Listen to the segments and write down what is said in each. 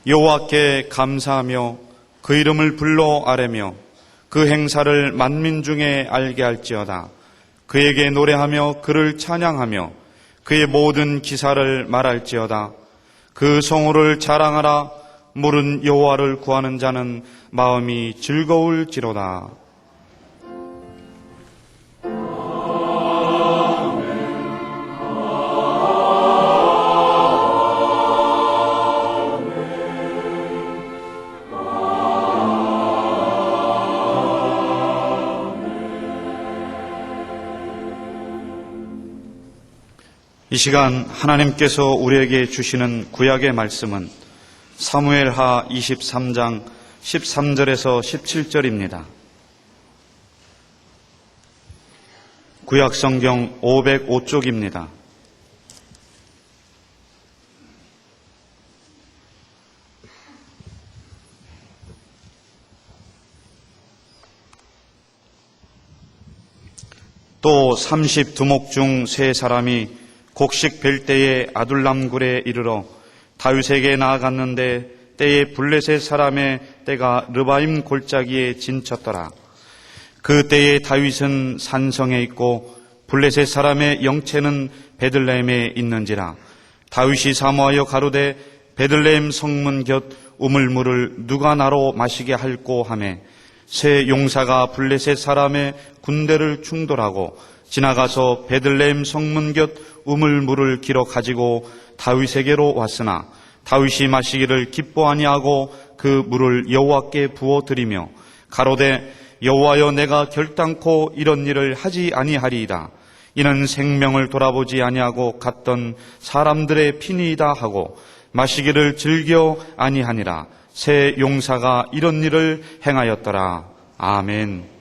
여호와께 감사하며 그 이름을 불러 아뢰며 그 행사를 만민 중에 알게 할지어다. 그에게 노래하며 그를 찬양하며 그의 모든 기사를 말할지어다. 그 성호를 자랑하라. 물은 여호와를 구하는 자는 마음이 즐거울지로다. 이 시간 하나님께서 우리에게 주시는 구약의 말씀은 사무엘하 23장 13절에서 17절입니다. 구약 성경 505쪽입니다. 또 30두목 중 3사람이 곡식 벨 때에 아둘람 굴에 이르러 다윗에게 나아갔는데 때에 블레셋 사람의 떼가 르바임 골짜기에 진쳤더라. 그 때에 다윗은 산성에 있고 블레셋 사람의 영체는 베들레헴에 있는지라. 다윗이 사모하여 가로되 베들레헴 성문 곁 우물물을 누가 나로 마시게 할꼬 하매 새 용사가 블레셋 사람의 군대를 충돌하고 지나가서 베들레헴 성문 곁 우물물을 길어 가지고 다윗에게로 왔으나 다윗이 마시기를 기뻐 아니하고 그 물을 여호와께 부어 드리며 가로되 여호와여 내가 결단코 이런 일을 하지 아니하리이다. 이는 생명을 돌아보지 아니하고 갔던 사람들의 피니이다 하고 마시기를 즐겨 아니하니라. 새 용사가 이런 일을 행하였더라. 아멘.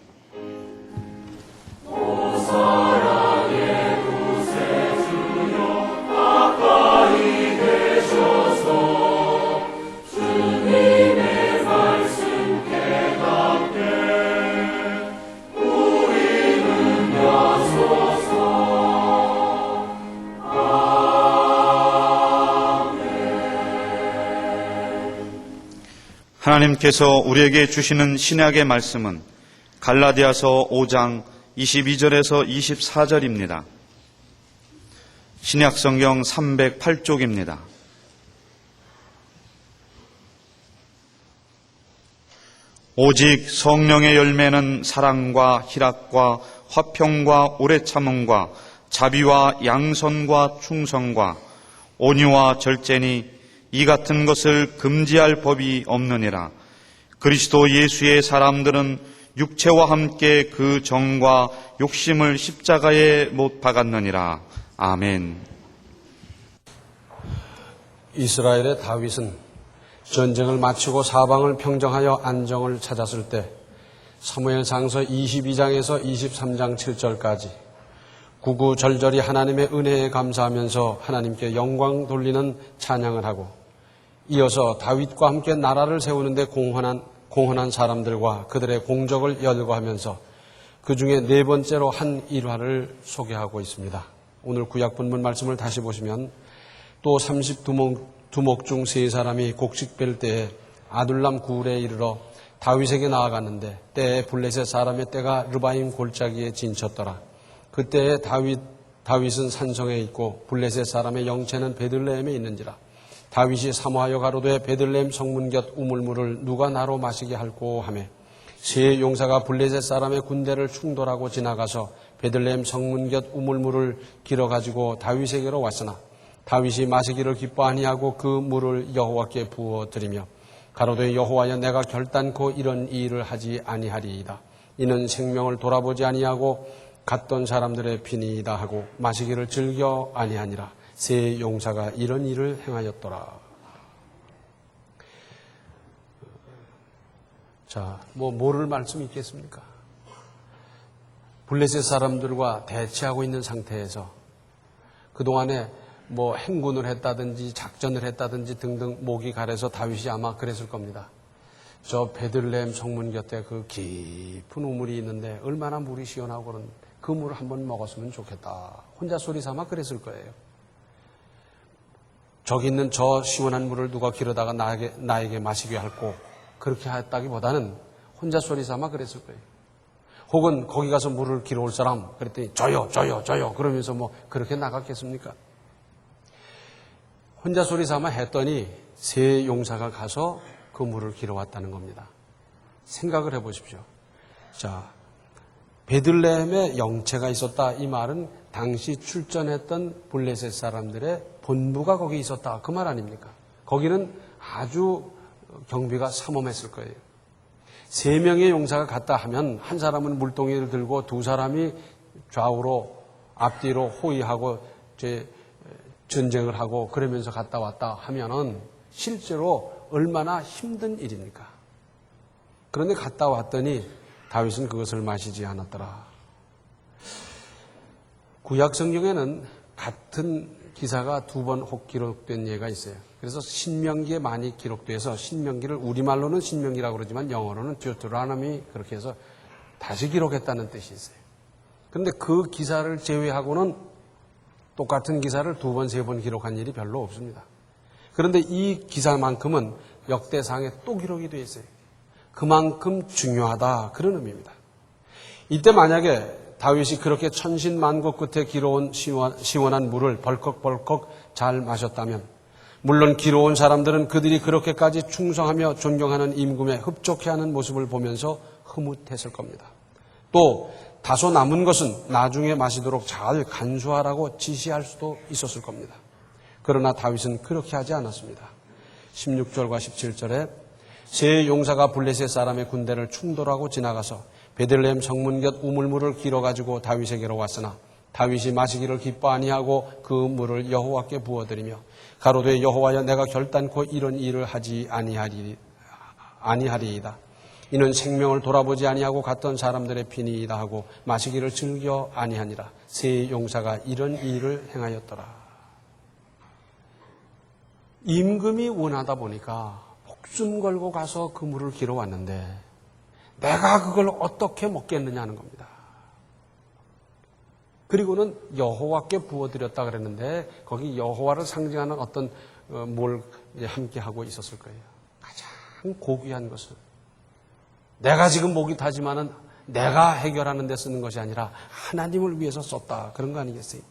하나님께서 우리에게 주시는 신약의 말씀은 갈라디아서 5장 22절에서 24절입니다. 신약 성경 308쪽입니다. 오직 성령의 열매는 사랑과 희락과 화평과 오래 참음과 자비와 양선과 충성과 온유와 절제니 이 같은 것을 금지할 법이 없느니라. 그리스도 예수의 사람들은 육체와 함께 그 정과 욕심을 십자가에 못 박았느니라. 아멘. 이스라엘의 다윗은 전쟁을 마치고 사방을 평정하여 안정을 찾았을 때 사무엘상서 22장에서 23장 7절까지 구구절절히 하나님의 은혜에 감사하면서 하나님께 영광 돌리는 찬양을 하고 이어서 다윗과 함께 나라를 세우는데 공헌한 사람들과 그들의 공적을 열거하면서 그 중에 네 번째로 한 일화를 소개하고 있습니다. 오늘 구약 본문 말씀을 다시 보시면 또 30두목 중 3사람이 곡식 벨 때에 아둘람 굴에 이르러 다윗에게 나아갔는데 때에 블레셋 사람의 떼가 르바임 골짜기에 진쳤더라. 그때에 다윗은 산성에 있고 블레셋 사람의 영체는 베들레헴에 있는지라. 다윗이 사모하여 가로되 베들레헴 성문 곁 우물물을 누가 나로 마시게 할꼬 하매 세 용사가 블레셋 사람의 군대를 충돌하고 지나가서 베들레헴 성문 곁 우물물을 길어 가지고 다윗에게로 왔으나 다윗이 마시기를 기뻐 아니하고 그 물을 여호와께 부어 드리며 가로되 여호와여 내가 결단코 이런 일을 하지 아니하리이다. 이는 생명을 돌아보지 아니하고 갔던 사람들의 피니이다 하고 마시기를 즐겨 아니하니라. 세 용사가 이런 일을 행하였더라. 자, 모를 말씀이 있겠습니까? 블레셋 사람들과 대치하고 있는 상태에서 그동안에 행군을 했다든지 작전을 했다든지 등등 목이 가려서 다윗이 아마 그랬을 겁니다. 저 베들레헴 성문 곁에 그 깊은 우물이 있는데 얼마나 물이 시원하고 그런 그 물을 한번 먹었으면 좋겠다. 혼자 소리 삼아 그랬을 거예요. 저기 있는 저 시원한 물을 누가 길어다가 나에게 마시게 할고 그렇게 했다기보다는 혼자 소리 삼아 그랬을 거예요. 혹은 거기 가서 물을 길어올 사람 그랬더니 저요 그러면서 뭐 그렇게 나갔겠습니까? 혼자 소리 삼아 했더니 세 용사가 가서 그 물을 길어왔다는 겁니다. 생각을 해보십시오. 자, 베들레헴에 영체가 있었다. 이 말은 당시 출전했던 블레셋 사람들의 본부가 거기 있었다. 그 말 아닙니까? 거기는 아주 경비가 삼엄했을 거예요. 3명의 용사가 갔다 하면 한 사람은 물동이를 들고 두 사람이 좌우로 앞뒤로 호위하고 전쟁을 하고 그러면서 갔다 왔다 하면은 실제로 얼마나 힘든 일입니까? 그런데 갔다 왔더니 다윗은 그것을 마시지 않았더라. 구약 성경에는 같은 기사가 2번 혹 기록된 예가 있어요. 그래서 신명기에 많이 기록돼서 신명기를 우리말로는 신명기라고 그러지만 영어로는 듀토로노미 그렇게 해서 다시 기록했다는 뜻이 있어요. 그런데 그 기사를 제외하고는 똑같은 기사를 2번, 3번 기록한 일이 별로 없습니다. 그런데 이 기사만큼은 역대상에 또 기록이 되어 있어요. 그만큼 중요하다 그런 의미입니다. 이때 만약에 다윗이 그렇게 천신만고 끝에 길어온 시원한 물을 벌컥벌컥 잘 마셨다면 물론 길어온 사람들은 그들이 그렇게까지 충성하며 존경하는 임금에 흡족해하는 모습을 보면서 흐뭇했을 겁니다. 또 다소 남은 것은 나중에 마시도록 잘 간수하라고 지시할 수도 있었을 겁니다. 그러나 다윗은 그렇게 하지 않았습니다. 16절과 17절에 세 용사가 블레셋 사람의 군대를 충돌하고 지나가서 베들레헴 성문 곁 우물물을 길어가지고 다윗에게로 왔으나 다윗이 마시기를 기뻐 아니하고 그 물을 여호와께 부어드리며 가로되 여호와여 내가 결단코 이런 일을 하지 아니하리이다. 이는 생명을 돌아보지 아니하고 갔던 사람들의 피니이다 하고 마시기를 즐겨 아니하니라. 세 용사가 이런 일을 행하였더라. 임금이 원하다 보니까 목숨 걸고 가서 그 물을 길어왔는데 내가 그걸 어떻게 먹겠느냐는 겁니다. 그리고는 여호와께 부어드렸다 그랬는데 거기 여호와를 상징하는 어떤 뭘 함께 하고 있었을 거예요. 가장 고귀한 것을 내가 지금 목이 타지만은 내가 해결하는 데 쓰는 것이 아니라 하나님을 위해서 썼다 그런 거 아니겠어요?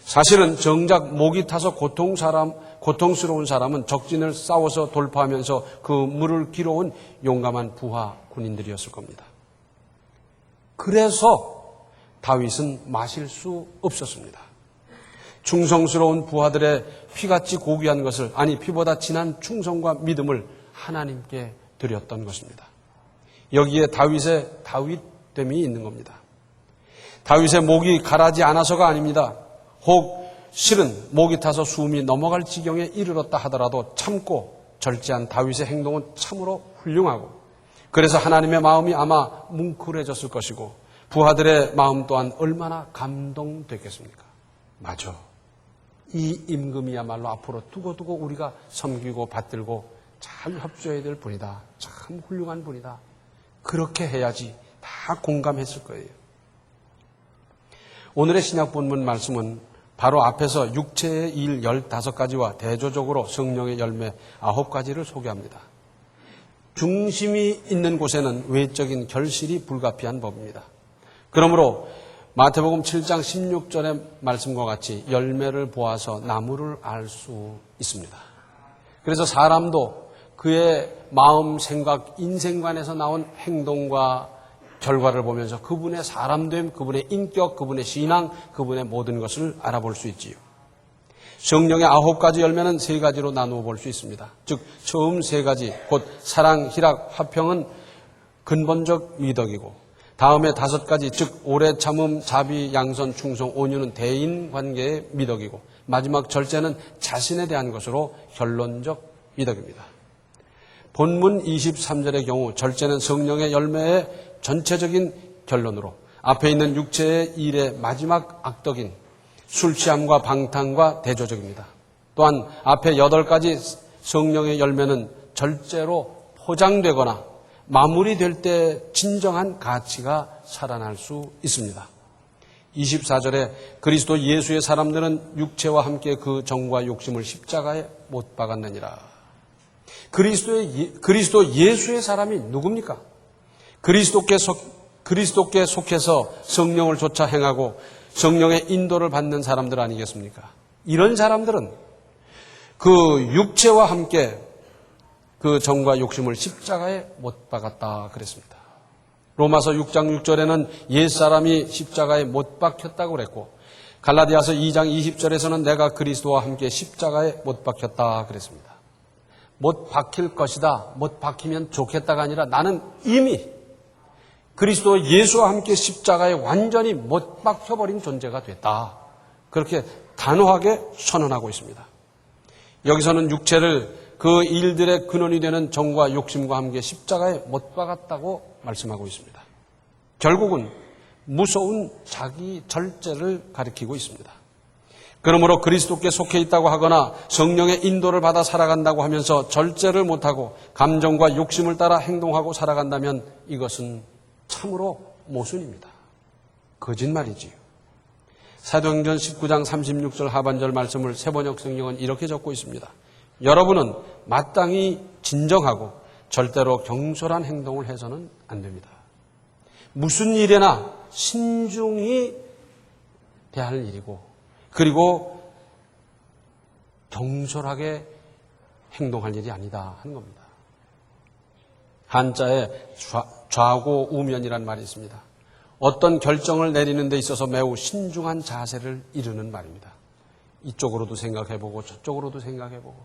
사실은 정작 목이 타서 고통스러운 사람은 적진을 싸워서 돌파하면서 그 물을 길어온 용감한 부하 군인들이었을 겁니다. 그래서 다윗은 마실 수 없었습니다. 충성스러운 부하들의 피같이 고귀한 것을 아니 피보다 진한 충성과 믿음을 하나님께 드렸던 것입니다. 여기에 다윗의 다윗됨이 있는 겁니다. 다윗의 목이 가라지 않아서가 아닙니다. 혹 실은 목이 타서 숨이 넘어갈 지경에 이르렀다 하더라도 참고 절제한 다윗의 행동은 참으로 훌륭하고 그래서 하나님의 마음이 아마 뭉클해졌을 것이고 부하들의 마음 또한 얼마나 감동됐겠습니까? 맞아. 이 임금이야말로 앞으로 두고두고 우리가 섬기고 받들고 잘 협조해야 될 분이다. 참 훌륭한 분이다. 그렇게 해야지 다 공감했을 거예요. 오늘의 신약 본문 말씀은 바로 앞에서 육체의 일 15가지와 대조적으로 성령의 열매 9가지를 소개합니다. 중심이 있는 곳에는 외적인 결실이 불가피한 법입니다. 그러므로 마태복음 7장 16절의 말씀과 같이 열매를 보아서 나무를 알 수 있습니다. 그래서 사람도 그의 마음, 생각, 인생관에서 나온 행동과 결과를 보면서 그분의 사람됨, 그분의 인격, 그분의 신앙, 그분의 모든 것을 알아볼 수 있지요. 성령의 9가지 열매는 3가지로 나누어 볼 수 있습니다. 즉 처음 3가지 곧 사랑, 희락, 화평은 근본적 미덕이고 다음에 5가지 즉 오래 참음, 자비, 양선, 충성, 온유는 대인관계의 미덕이고 마지막 절제는 자신에 대한 것으로 결론적 미덕입니다. 본문 23절의 경우 절제는 성령의 열매의 전체적인 결론으로 앞에 있는 육체의 일의 마지막 악덕인 술 취함과 방탕과 대조적입니다. 또한 앞에 8가지 성령의 열매는 절제로 포장되거나 마무리될 때 진정한 가치가 살아날 수 있습니다. 24절에 그리스도 예수의 사람들은 육체와 함께 그 정과 욕심을 십자가에 못 박았느니라. 그리스도 예수의 사람이 누굽니까? 그리스도께 속해서 성령을 쫓아 행하고 성령의 인도를 받는 사람들 아니겠습니까? 이런 사람들은 그 육체와 함께 그 정과 욕심을 십자가에 못 박았다 그랬습니다. 로마서 6장 6절에는 옛사람이 십자가에 못 박혔다고 그랬고 갈라디아서 2장 20절에서는 내가 그리스도와 함께 십자가에 못 박혔다 그랬습니다. 못 박힐 것이다, 못 박히면 좋겠다가 아니라 나는 이미 그리스도 예수와 함께 십자가에 완전히 못 박혀버린 존재가 됐다. 그렇게 단호하게 선언하고 있습니다. 여기서는 육체를 그 일들의 근원이 되는 정과 욕심과 함께 십자가에 못 박았다고 말씀하고 있습니다. 결국은 무서운 자기 절제를 가리키고 있습니다. 그러므로 그리스도께 속해 있다고 하거나 성령의 인도를 받아 살아간다고 하면서 절제를 못하고 감정과 욕심을 따라 행동하고 살아간다면 이것은 참으로 모순입니다. 거짓말이지요. 사도행전 19장 36절 하반절 말씀을 세번역 성경은 이렇게 적고 있습니다. 여러분은 마땅히 진정하고 절대로 경솔한 행동을 해서는 안 됩니다. 무슨 일에나 신중히 대할 일이고 그리고 경솔하게 행동할 일이 아니다 하는 겁니다. 한자에 좌고 우면이라는 말이 있습니다. 어떤 결정을 내리는 데 있어서 매우 신중한 자세를 이루는 말입니다. 이쪽으로도 생각해보고 저쪽으로도 생각해보고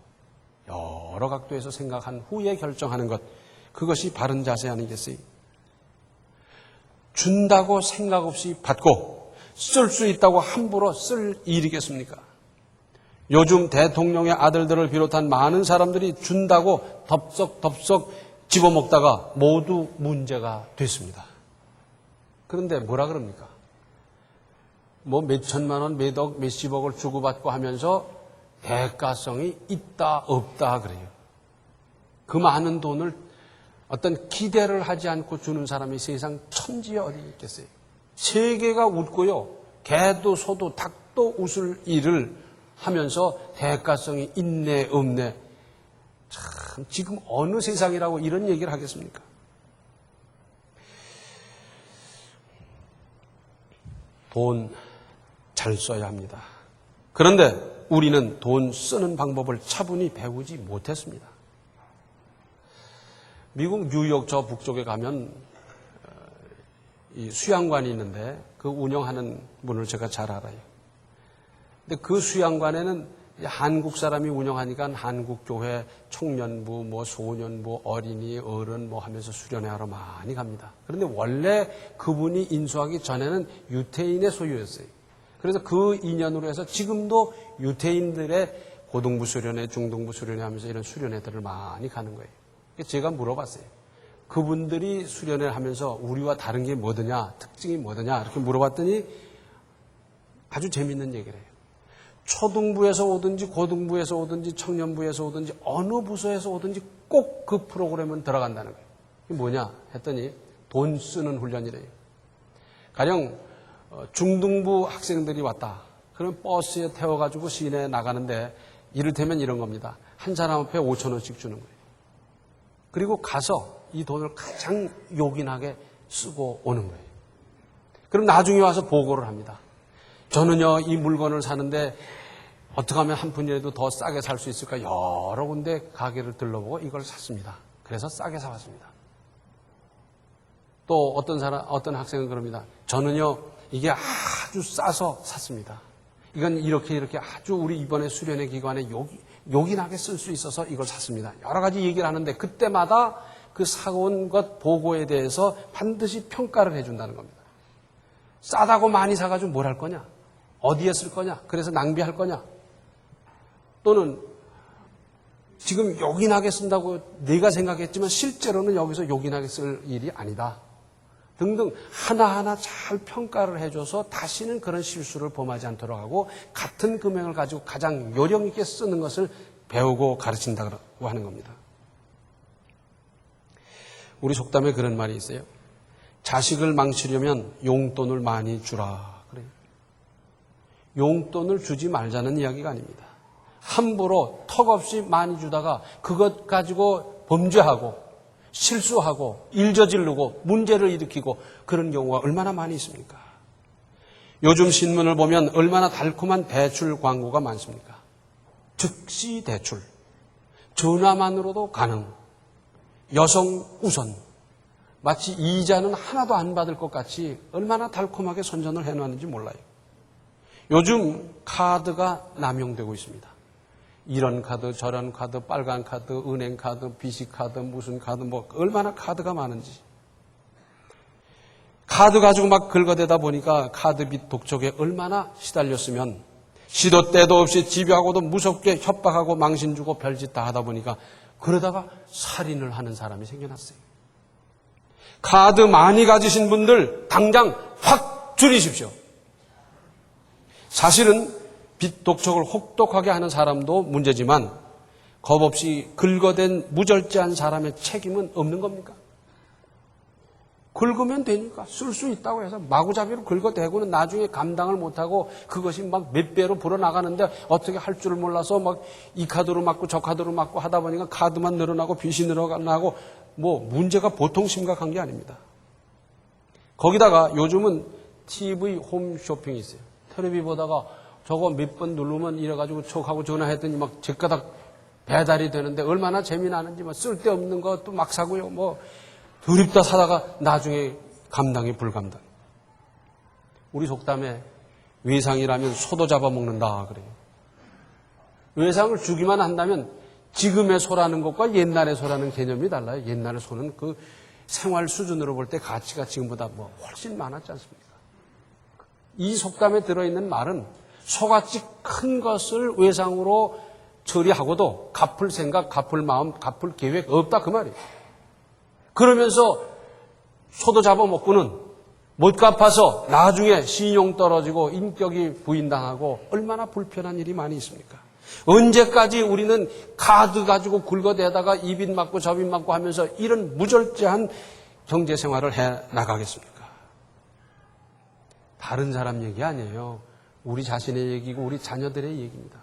여러 각도에서 생각한 후에 결정하는 것, 그것이 바른 자세 아니겠어요? 준다고 생각 없이 받고 쓸 수 있다고 함부로 쓸 일이겠습니까? 요즘 대통령의 아들들을 비롯한 많은 사람들이 준다고 덥석 집어먹다가 모두 문제가 됐습니다. 그런데 뭐라 그럽니까? 뭐 몇천만 원, 몇억, 몇십억을 주고받고 하면서 대가성이 있다 없다 그래요. 그 많은 돈을 어떤 기대를 하지 않고 주는 사람이 세상 천지에 어디 있겠어요? 세계가 웃고요. 개도 소도 닭도 웃을 일을 하면서 대가성이 있네 없네. 참 지금 어느 세상이라고 이런 얘기를 하겠습니까? 돈 잘 써야 합니다. 그런데 우리는 돈 쓰는 방법을 차분히 배우지 못했습니다. 미국 뉴욕 저 북쪽에 가면 이 수양관이 있는데 그 운영하는 분을 제가 잘 알아요. 근데 그 수양관에는 한국 사람이 운영하니까 한국교회 청년부, 뭐 소년부, 어린이, 어른 뭐 하면서 수련회 하러 많이 갑니다. 그런데 원래 그분이 인수하기 전에는 유태인의 소유였어요. 그래서 그 인연으로 해서 지금도 유태인들의 고등부 수련회, 중등부 수련회 하면서 이런 수련회들을 많이 가는 거예요. 제가 물어봤어요. 그분들이 수련회를 하면서 우리와 다른 게 뭐더냐, 특징이 뭐더냐 이렇게 물어봤더니 아주 재밌는 얘기를 해요. 초등부에서 오든지 고등부에서 오든지 청년부에서 오든지 어느 부서에서 오든지 꼭 그 프로그램은 들어간다는 거예요. 이게 뭐냐 했더니 돈 쓰는 훈련이래요. 가령 중등부 학생들이 왔다. 그럼 버스에 태워가지고 시내에 나가는데 이를테면 이런 겁니다. 한 사람 앞에 5,000원씩 주는 거예요. 그리고 가서 이 돈을 가장 요긴하게 쓰고 오는 거예요. 그럼 나중에 와서 보고를 합니다. 저는요, 이 물건을 사는데 어떻게 하면 한 푼이라도 더 싸게 살 수 있을까 여러 군데 가게를 들러보고 이걸 샀습니다. 그래서 싸게 사왔습니다. 또 어떤 학생은 그럽니다. 저는요, 이게 아주 싸서 샀습니다. 이건 이렇게 아주 우리 이번에 수련회 기간에 요긴하게 쓸 수 있어서 이걸 샀습니다. 여러 가지 얘기를 하는데 그때마다 그 사온 것 보고에 대해서 반드시 평가를 해준다는 겁니다. 싸다고 많이 사가지고 뭘 할 거냐? 어디에 쓸 거냐? 그래서 낭비할 거냐? 또는 지금 요긴하게 쓴다고 네가 생각했지만 실제로는 여기서 요긴하게 쓸 일이 아니다. 등등 하나하나 잘 평가를 해줘서 다시는 그런 실수를 범하지 않도록 하고 같은 금액을 가지고 가장 요령 있게 쓰는 것을 배우고 가르친다고 하는 겁니다. 우리 속담에 그런 말이 있어요. 자식을 망치려면 용돈을 많이 주라. 그래요. 용돈을 주지 말자는 이야기가 아닙니다. 함부로 턱없이 많이 주다가 그것 가지고 범죄하고 실수하고 일 저지르고 문제를 일으키고 그런 경우가 얼마나 많이 있습니까? 요즘 신문을 보면 얼마나 달콤한 대출 광고가 많습니까? 즉시 대출, 전화만으로도 가능, 여성 우선, 마치 이자는 하나도 안 받을 것 같이 얼마나 달콤하게 선전을 해놨는지 몰라요. 요즘 카드가 남용되고 있습니다. 이런 카드, 저런 카드, 빨간 카드, 은행 카드, 비시 카드, 무슨 카드, 뭐 얼마나 카드가 많은지. 카드 가지고 막 긁어대다 보니까 카드빚 독촉에 얼마나 시달렸으면 시도 때도 없이 집요하고도 무섭게 협박하고 망신 주고 별짓 다 하다 보니까 그러다가 살인을 하는 사람이 생겨났어요. 카드 많이 가지신 분들 당장 확 줄이십시오. 사실은 빚 독촉을 혹독하게 하는 사람도 문제지만 겁 없이 긁어댄 무절제한 사람의 책임은 없는 겁니까? 긁으면 되니까 쓸 수 있다고 해서 마구잡이로 긁어대고는 나중에 감당을 못하고 그것이 막 몇 배로 불어나가는데 어떻게 할 줄을 몰라서 막 이 카드로 맞고 저 카드로 맞고 하다 보니까 카드만 늘어나고 빚이 늘어나고 뭐 문제가 보통 심각한 게 아닙니다. 거기다가 요즘은 TV 홈쇼핑이 있어요. 텔레비 보다가 저거 몇 번 누르면 이래가지고 촉하고 전화했더니 막 제가닥 배달이 되는데 얼마나 재미나는지 뭐 쓸데없는 것도 막 사고요. 뭐 드립다 사다가 나중에 감당이 불감당. 우리 속담에 외상이라면 소도 잡아먹는다 그래요. 외상을 주기만 한다면 지금의 소라는 것과 옛날의 소라는 개념이 달라요. 옛날의 소는 그 생활 수준으로 볼 때 가치가 지금보다 뭐 훨씬 많았지 않습니까? 이 속담에 들어있는 말은 소같이 큰 것을 외상으로 처리하고도 갚을 생각, 갚을 마음, 갚을 계획 없다 그 말이에요. 그러면서 소도 잡아먹고는 못 갚아서 나중에 신용 떨어지고 인격이 부인당하고 얼마나 불편한 일이 많이 있습니까? 언제까지 우리는 카드 가지고 긁어대다가 이 빚 맞고 저 빚 맞고 하면서 이런 무절제한 경제생활을 해 나가겠습니까? 다른 사람 얘기 아니에요. 우리 자신의 얘기고 우리 자녀들의 얘기입니다.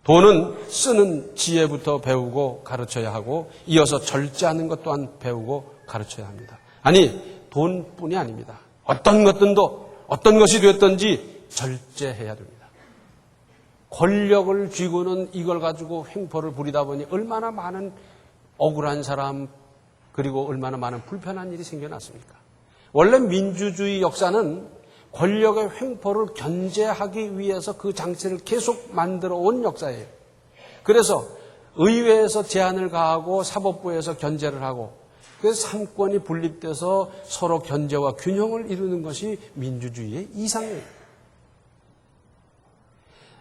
돈은 쓰는 지혜부터 배우고 가르쳐야 하고 이어서 절제하는 것 또한 배우고 가르쳐야 합니다. 아니 돈뿐이 아닙니다. 어떤 것이 되었든지 절제해야 됩니다. 권력을 쥐고는 이걸 가지고 횡포를 부리다 보니 얼마나 많은 억울한 사람 그리고 얼마나 많은 불편한 일이 생겨났습니까? 원래 민주주의 역사는 권력의 횡포를 견제하기 위해서 그 장치를 계속 만들어 온 역사예요. 그래서 의회에서 제한을 가하고 사법부에서 견제를 하고 그래서 삼권이 분립돼서 서로 견제와 균형을 이루는 것이 민주주의의 이상이에요.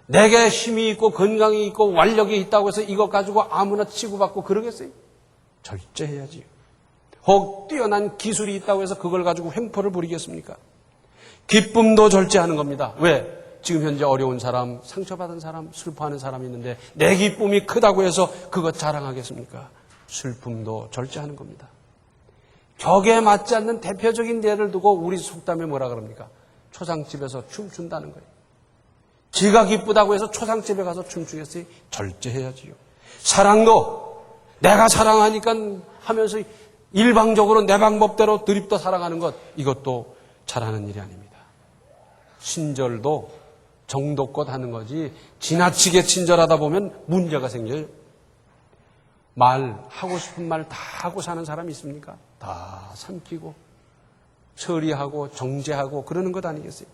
내게 힘이 있고 건강이 있고 완력이 있다고 해서 이것 가지고 아무나 치고받고 그러겠어요? 절제해야지요. 혹 뛰어난 기술이 있다고 해서 그걸 가지고 횡포를 부리겠습니까? 기쁨도 절제하는 겁니다. 왜? 지금 현재 어려운 사람, 상처받은 사람, 슬퍼하는 사람이 있는데 내 기쁨이 크다고 해서 그것 자랑하겠습니까? 슬픔도 절제하는 겁니다. 격에 맞지 않는 대표적인 예를 두고 우리 속담에 뭐라 그럽니까? 초상집에서 춤춘다는 거예요. 지가 기쁘다고 해서 초상집에 가서 춤추겠어요? 절제해야지요. 사랑도 내가 사랑하니까 하면서 일방적으로 내 방법대로 드립도 사랑하는 것 이것도 잘하는 일이 아닙니다. 친절도 정도껏 하는 거지 지나치게 친절하다 보면 문제가 생겨요. 하고 싶은 말 다 하고 사는 사람이 있습니까? 다 삼키고 처리하고 정제하고 그러는 것 아니겠어요?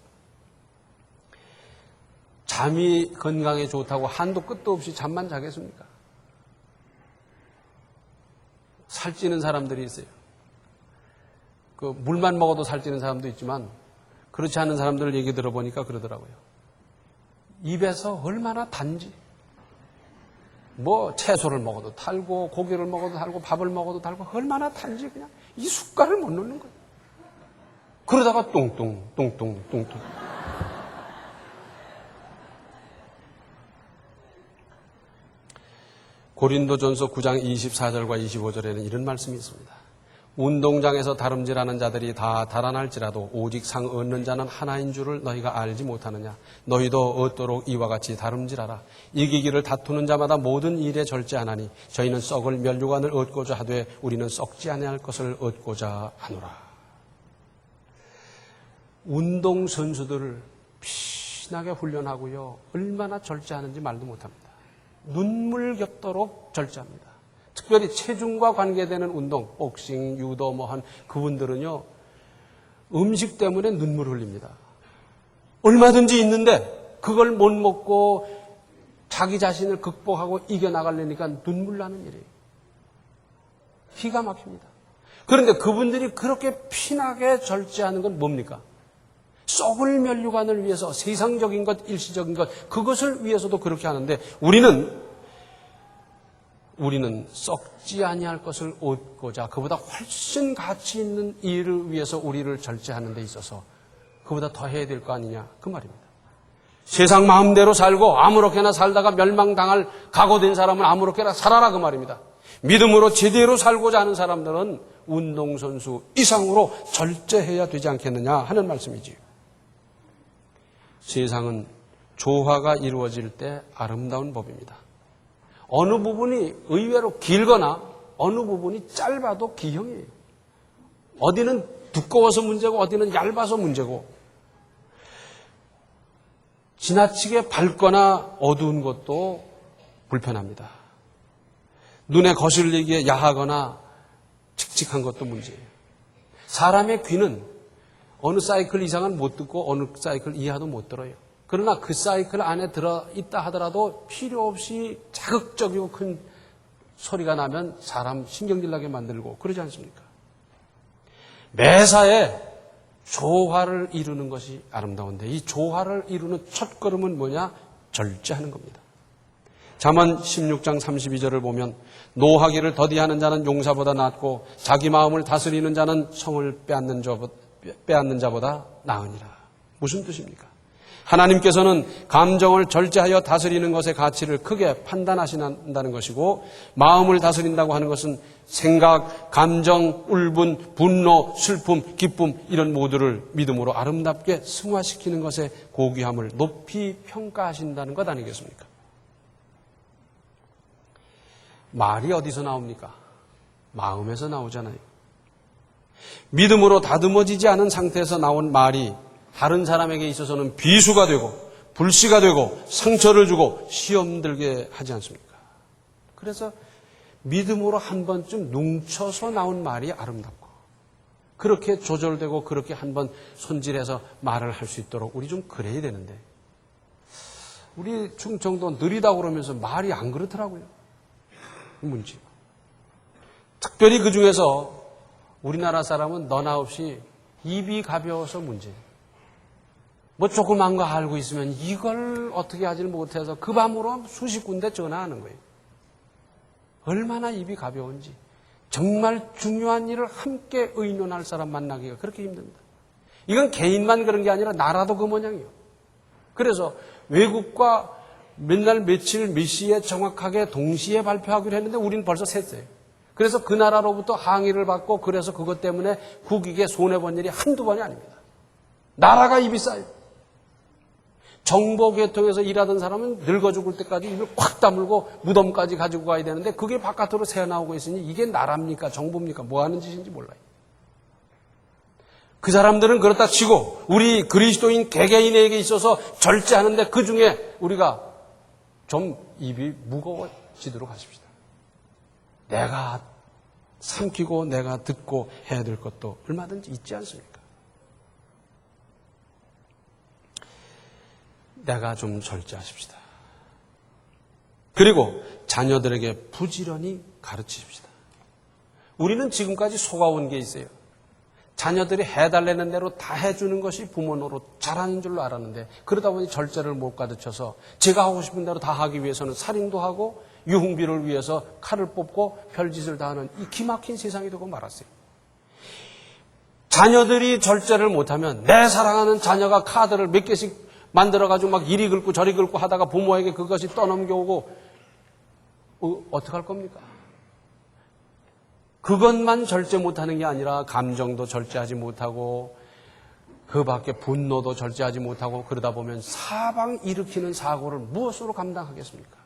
잠이 건강에 좋다고 한도 끝도 없이 잠만 자겠습니까? 살찌는 사람들이 있어요. 그 물만 먹어도 살찌는 사람도 있지만 그렇지 않은 사람들 얘기 들어보니까 그러더라고요. 입에서 얼마나 단지 뭐 채소를 먹어도 달고 고기를 먹어도 달고 밥을 먹어도 달고 얼마나 단지 그냥 이 숟갈을 못 놓는 거예요. 그러다가 뚱뚱 고린도전서 9장 24절과 25절에는 이런 말씀이 있습니다. 운동장에서 다름질하는 자들이 다 달아날지라도 오직 상 얻는 자는 하나인 줄을 너희가 알지 못하느냐. 너희도 얻도록 이와 같이 다름질하라. 이기기를 다투는 자마다 모든 일에 절제하나니 저희는 썩을 면류관을 얻고자 하되 우리는 썩지 아니할 것을 얻고자 하노라. 운동선수들을 피나게 훈련하고요. 얼마나 절제하는지 말도 못합니다. 눈물 겹도록 절제합니다. 특별히 체중과 관계되는 운동, 복싱, 유도 한 그분들은요. 음식 때문에 눈물을 흘립니다. 얼마든지 있는데 그걸 못 먹고 자기 자신을 극복하고 이겨나가려니까 눈물 나는 일이에요. 기가 막힙니다. 그런데 그분들이 그렇게 피나게 절제하는 건 뭡니까? 썩을 면류관을 위해서 세상적인 것, 일시적인 것, 그것을 위해서도 그렇게 하는데 우리는 썩지 아니할 것을 얻고자 그보다 훨씬 가치 있는 일을 위해서 우리를 절제하는 데 있어서 그보다 더 해야 될 거 아니냐 그 말입니다. 세상 마음대로 살고 아무렇게나 살다가 멸망당할 각오된 사람은 아무렇게나 살아라 그 말입니다. 믿음으로 제대로 살고자 하는 사람들은 운동선수 이상으로 절제해야 되지 않겠느냐 하는 말씀이지요. 세상은 조화가 이루어질 때 아름다운 법입니다. 어느 부분이 의외로 길거나 어느 부분이 짧아도 기형이에요. 어디는 두꺼워서 문제고 어디는 얇아서 문제고 지나치게 밝거나 어두운 것도 불편합니다. 눈에 거슬리기에 야하거나 칙칙한 것도 문제예요. 사람의 귀는 어느 사이클 이상은 못 듣고 어느 사이클 이하도 못 들어요. 그러나 그 사이클 안에 들어있다 하더라도 필요 없이 자극적이고 큰 소리가 나면 사람 신경질 나게 만들고 그러지 않습니까? 매사에 조화를 이루는 것이 아름다운데 이 조화를 이루는 첫걸음은 뭐냐? 절제하는 겁니다. 잠언 16장 32절을 보면 노하기를 더디하는 자는 용사보다 낫고 자기 마음을 다스리는 자는 성을 빼앗는 자보다 나으니라. 무슨 뜻입니까? 하나님께서는 감정을 절제하여 다스리는 것의 가치를 크게 판단하신다는 것이고 마음을 다스린다고 하는 것은 생각, 감정, 울분, 분노, 슬픔, 기쁨 이런 모두를 믿음으로 아름답게 승화시키는 것의 고귀함을 높이 평가하신다는 것 아니겠습니까? 말이 어디서 나옵니까? 마음에서 나오잖아요. 믿음으로 다듬어지지 않은 상태에서 나온 말이 다른 사람에게 있어서는 비수가 되고 불씨가 되고 상처를 주고 시험 들게 하지 않습니까? 그래서 믿음으로 한 번쯤 뭉쳐서 나온 말이 아름답고 그렇게 조절되고 그렇게 한 번 손질해서 말을 할 수 있도록 우리 좀 그래야 되는데 우리 충청도 느리다고 그러면서 말이 안 그렇더라고요. 문제. 특별히 그 중에서 우리나라 사람은 너나 없이 입이 가벼워서 문제예요. 뭐 조그만 거 알고 있으면 이걸 어떻게 하지를 못해서 그 밤으로 수십 군데 전화하는 거예요. 얼마나 입이 가벼운지. 정말 중요한 일을 함께 의논할 사람 만나기가 그렇게 힘듭니다. 이건 개인만 그런 게 아니라 나라도 그 모양이에요. 그래서 외국과 맨날 며칠 몇 시에 정확하게 동시에 발표하기로 했는데 우리는 벌써 샜어요. 그래서 그 나라로부터 항의를 받고 그래서 그것 때문에 국익에 손해본 일이 한두 번이 아닙니다. 나라가 입이 쌓여요. 정보계통에서 일하던 사람은 늙어 죽을 때까지 입을 콱 다물고 무덤까지 가지고 가야 되는데 그게 바깥으로 새어나오고 있으니 이게 나라입니까? 정부입니까? 뭐 하는 짓인지 몰라요. 그 사람들은 그렇다 치고 우리 그리스도인 개개인에게 있어서 절제하는데 그 중에 우리가 좀 입이 무거워지도록 하십시다. 내가 삼키고 내가 듣고 해야 될 것도 얼마든지 있지 않습니까? 내가 좀 절제하십시다. 그리고 자녀들에게 부지런히 가르치십시다. 우리는 지금까지 속아온 게 있어요. 자녀들이 해달라는 대로 다 해주는 것이 부모 노릇 잘하는 줄로 알았는데 그러다 보니 절제를 못 가르쳐서 제가 하고 싶은 대로 다 하기 위해서는 살인도 하고 유흥비를 위해서 칼을 뽑고 별짓을 다 하는 이 기막힌 세상이 되고 말았어요. 자녀들이 절제를 못하면 내 사랑하는 자녀가 카드를 몇 개씩 만들어가지고 막 이리 긁고 저리 긁고 하다가 부모에게 그것이 떠넘겨오고 어떡할 겁니까? 그것만 절제 못하는 게 아니라 감정도 절제하지 못하고 그 밖에 분노도 절제하지 못하고 그러다 보면 사방 일으키는 사고를 무엇으로 감당하겠습니까?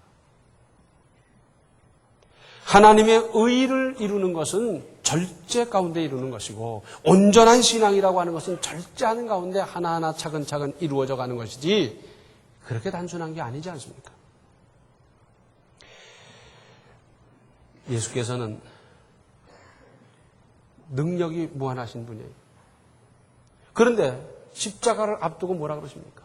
하나님의 의를 이루는 것은 절제 가운데 이루는 것이고 온전한 신앙이라고 하는 것은 절제하는 가운데 하나하나 차근차근 이루어져 가는 것이지 그렇게 단순한 게 아니지 않습니까? 예수께서는 능력이 무한하신 분이에요. 그런데 십자가를 앞두고 뭐라 그러십니까?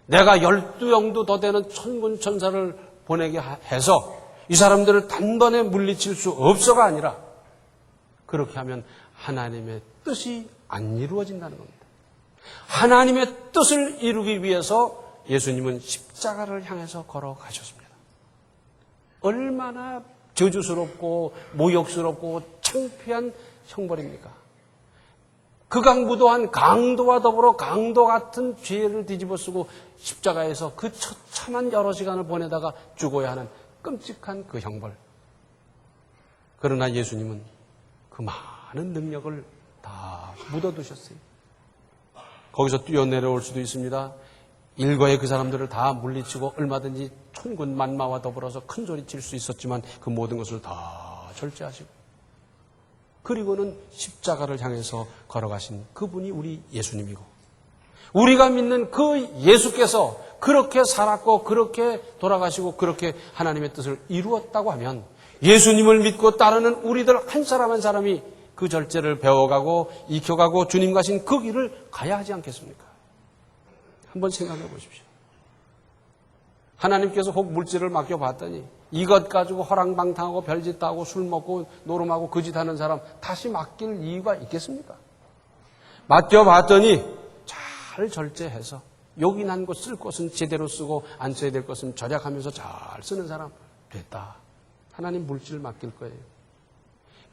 내가 12영도 더 되는 천군 천사를 보내게 해서 이 사람들을 단번에 물리칠 수 없어가 아니라 그렇게 하면 하나님의 뜻이 안 이루어진다는 겁니다. 하나님의 뜻을 이루기 위해서 예수님은 십자가를 향해서 걸어가셨습니다. 얼마나 저주스럽고 모욕스럽고 창피한 형벌입니까? 극악무도한 강도와 더불어 강도 같은 죄를 뒤집어 쓰고 십자가에서 그 처참한 여러 시간을 보내다가 죽어야 하는 끔찍한 그 형벌. 그러나 예수님은 그 많은 능력을 다 묻어두셨어요. 거기서 뛰어내려올 수도 있습니다. 일거에 그 사람들을 다 물리치고 얼마든지 천군 만마와 더불어서 큰 소리 칠 수 있었지만 그 모든 것을 다 절제하시고 그리고는 십자가를 향해서 걸어가신 그분이 우리 예수님이고 우리가 믿는 그 예수께서 그렇게 살았고 그렇게 돌아가시고 그렇게 하나님의 뜻을 이루었다고 하면 예수님을 믿고 따르는 우리들 한 사람 한 사람이 그 절제를 배워가고 익혀가고 주님 가신 그 길을 가야 하지 않겠습니까? 한번 생각해 보십시오. 하나님께서 혹 물질을 맡겨봤더니 이것 가지고 허랑방탕하고 별짓 다 하고 술 먹고 노름하고 거짓하는 사람 다시 맡길 이유가 있겠습니까? 맡겨봤더니 잘 절제해서 요긴한 것 쓸 것은 제대로 쓰고 안 써야 될 것은 절약하면서 잘 쓰는 사람 됐다. 하나님 물질을 맡길 거예요.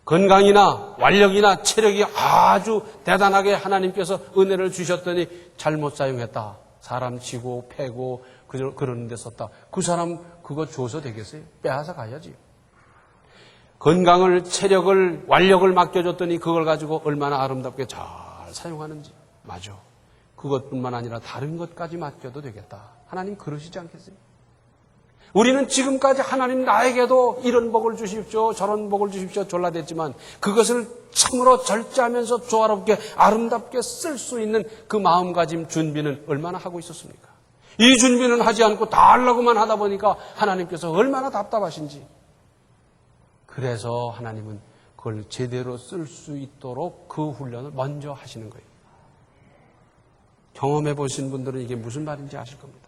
건강이나 완력이나 체력이 아주 대단하게 하나님께서 은혜를 주셨더니 잘못 사용했다. 사람 치고 패고 그러는 데 썼다. 그 사람 그거 줘서 되겠어요? 빼앗아 가야지. 건강을, 체력을, 완력을 맡겨줬더니 그걸 가지고 얼마나 아름답게 잘 사용하는지. 맞아. 그것뿐만 아니라 다른 것까지 맡겨도 되겠다. 하나님 그러시지 않겠어요? 우리는 지금까지 하나님 나에게도 이런 복을 주십시오, 저런 복을 주십시오 졸라댔지만 그것을 참으로 절제하면서 조화롭게 아름답게 쓸 수 있는 그 마음가짐 준비는 얼마나 하고 있었습니까? 이 준비는 하지 않고 달라고만 하다 보니까 하나님께서 얼마나 답답하신지. 그래서 하나님은 그걸 제대로 쓸 수 있도록 그 훈련을 먼저 하시는 거예요. 경험해 보신 분들은 이게 무슨 말인지 아실 겁니다.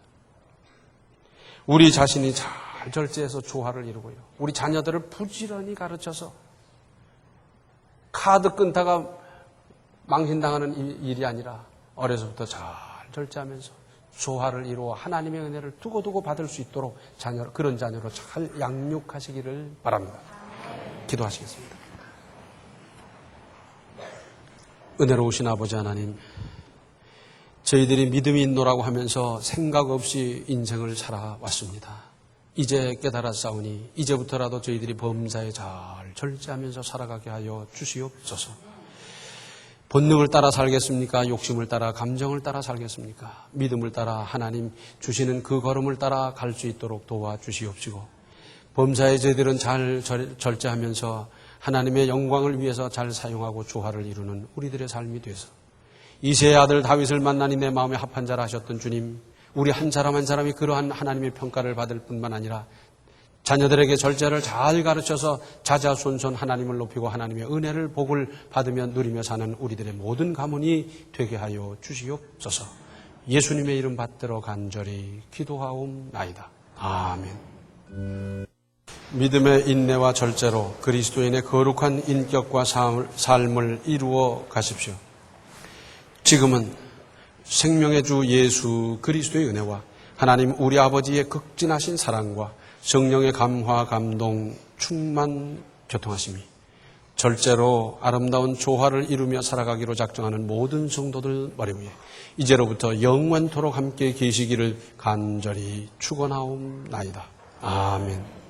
우리 자신이 잘 절제해서 조화를 이루고요. 우리 자녀들을 부지런히 가르쳐서 카드 끊다가 망신당하는 일이 아니라 어려서부터 잘 절제하면서 조화를 이루어 하나님의 은혜를 두고두고 받을 수 있도록 그런 자녀로 잘 양육하시기를 바랍니다. 기도하시겠습니다. 은혜로우신 아버지 하나님, 저희들이 믿음이 있노라고 하면서 생각 없이 인생을 살아왔습니다. 이제 깨달았사오니 이제부터라도 저희들이 범사에 잘 절제하면서 살아가게 하여 주시옵소서. 본능을 따라 살겠습니까? 욕심을 따라, 감정을 따라 살겠습니까? 믿음을 따라 하나님 주시는 그 걸음을 따라 갈 수 있도록 도와주시옵시고, 범사에 저희들은 잘 절제하면서 하나님의 영광을 위해서 잘 사용하고 조화를 이루는 우리들의 삶이 되서 이새의 아들 다윗을 만나니 내 마음에 합한 자라 하셨던 주님, 우리 한 사람 한 사람이 그러한 하나님의 평가를 받을 뿐만 아니라 자녀들에게 절제를 잘 가르쳐서 자자손손 하나님을 높이고 하나님의 은혜를 복을 받으며 누리며 사는 우리들의 모든 가문이 되게 하여 주시옵소서. 예수님의 이름 받들어 간절히 기도하옵나이다. 아멘. 믿음의 인내와 절제로 그리스도인의 거룩한 인격과 삶을 이루어 가십시오. 지금은 생명의 주 예수 그리스도의 은혜와 하나님 우리 아버지의 극진하신 사랑과 성령의 감화, 감동, 충만, 교통하심이 절제로 아름다운 조화를 이루며 살아가기로 작정하는 모든 성도들 머리 위에 이제로부터 영원토록 함께 계시기를 간절히 축원하옵나이다. 아멘.